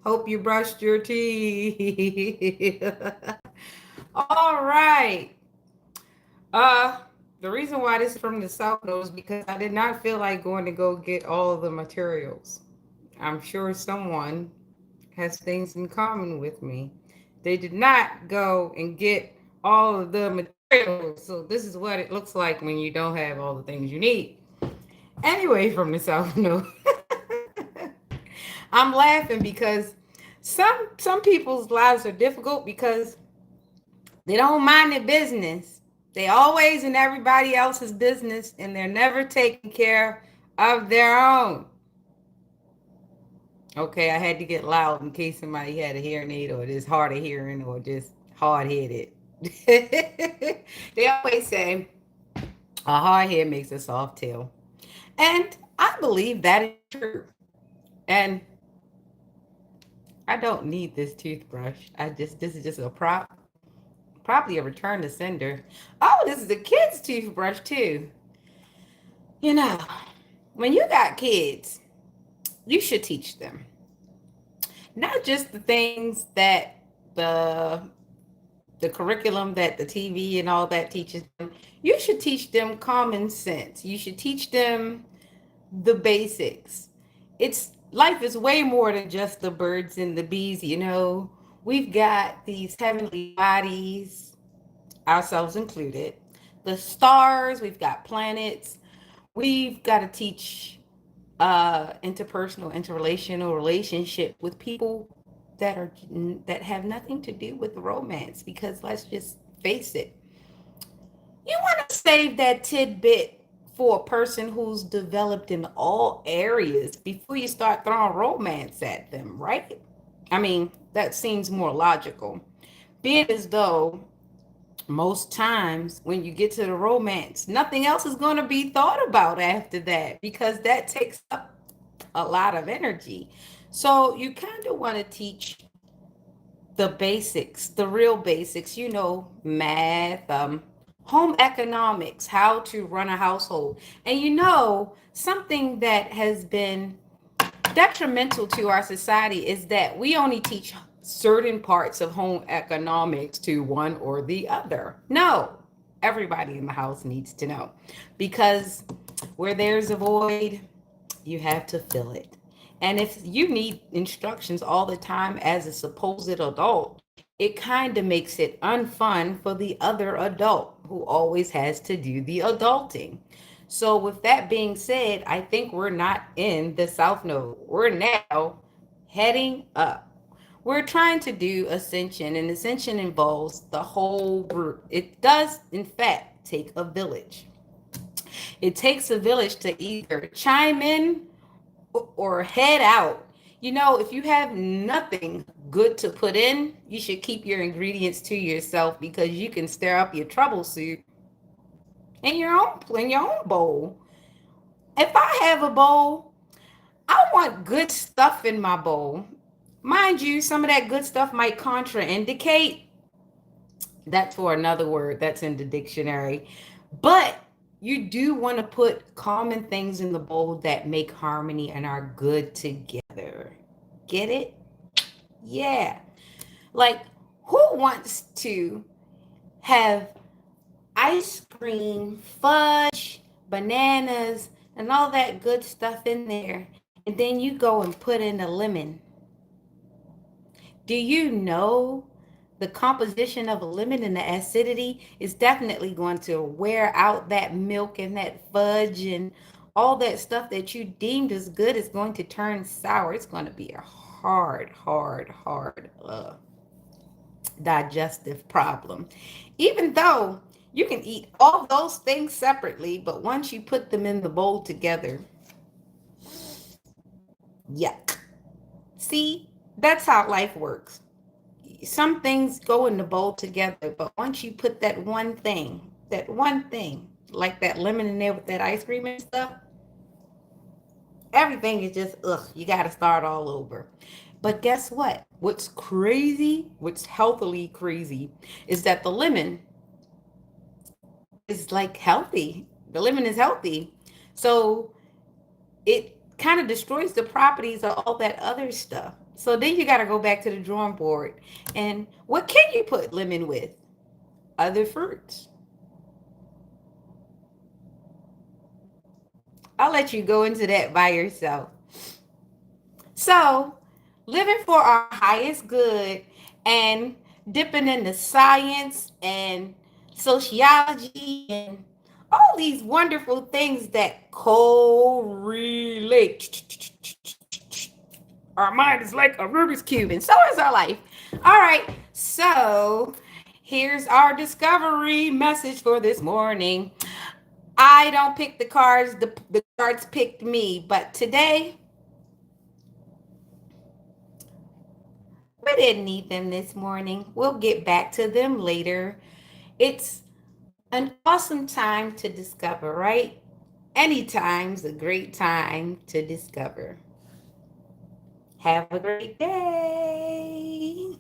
Hope you brushed your teeth. All right. Uh, the reason why this is from the South Node is because I did not feel like going to go get all of the materials. I'm sure someone has things in common with me. They did not go and get all of the materials. So this is what it looks like when you don't have all the things you need. Anyway, from the South Node. I'm laughing because some people's lives are difficult because they don't mind their business. They always in everybody else's business and they're never taking care of their own. Okay, I had to get loud in case somebody had a hearing aid or just hard of hearing or just hard headed. They always say a hard head makes a soft tail. And I believe that is true. And I don't need this toothbrush. This is just a probably a return to sender. Oh, this is a kid's toothbrush too. You know, when you got kids, you should teach them not just the things that the the curriculum that the TV and all that teaches them. You should teach them common sense. You should teach them the basics. It's life is way more than just the birds and the bees, you know. We've got these heavenly bodies, ourselves included, the stars, we've got planets. We've got to teach interpersonal, interrelational relationship with people that are that have nothing to do with romance because let's just face it, you want to save that tidbit for a person who's developed in all areas before you start throwing romance at them, right? I mean, that seems more logical. Being as though most times when you get to the romance, nothing else is going to be thought about after that because that takes up a lot of energy. So you kind of want to teach the basics, the real basics, you know, math, home economics, how to run a household. And you know, something that has been detrimental to our society is that we only teach certain parts of home economics to one or the other. No, everybody in the house needs to know because where there's a void, you have to fill it. And if you need instructions all the time as a supposed adult, it kind of makes it unfun for the other adult who always has to do the adulting. So, with that being said, I think we're not in the South Node. We're now heading up. We're trying to do ascension, and ascension involves the whole group. It does, in fact, take a village. It takes a village to either chime in or head out. You know, if you have nothing good to put in, you should keep your ingredients to yourself because you can stir up your trouble soup in your own bowl. If I have a bowl, I want good stuff in my bowl. Mind you, some of that good stuff might contraindicate. That's for another word that's in the dictionary. But you do want to put common things in the bowl that make harmony and are good together. Get it? Yeah. Like, who wants to have ice cream, fudge, bananas, and all that good stuff in there, and then you go and put in a lemon? Do you know the composition of a lemon and the acidity is definitely going to wear out that milk and that fudge and all that stuff that you deemed as good is going to turn sour. It's going to be a hard digestive problem. Even though you can eat all those things separately, but once you put them in the bowl together, yuck. See, that's how life works. Some things go in the bowl together, but once you put that one thing, like that lemon in there with that ice cream and stuff, everything is just ugh. You got to start all over. But guess what? What's crazy, what's healthily crazy, is that the lemon is like healthy. The lemon is healthy, so it kind of destroys the properties of all that other stuff. So then you got to go back to the drawing board. And what can you put lemon with? Other fruits. I'll let you go into that by yourself. So, living for our highest good and dipping into science and sociology and all these wonderful things that correlate. Our mind is like a Rubik's Cube, and so is our life. All right, so here's our discovery message for this morning. I don't pick the cards, the cards picked me, but today we didn't need them this morning. We'll get back to them later. It's an awesome time to discover, right? Anytime's a great time to discover. Have a great day.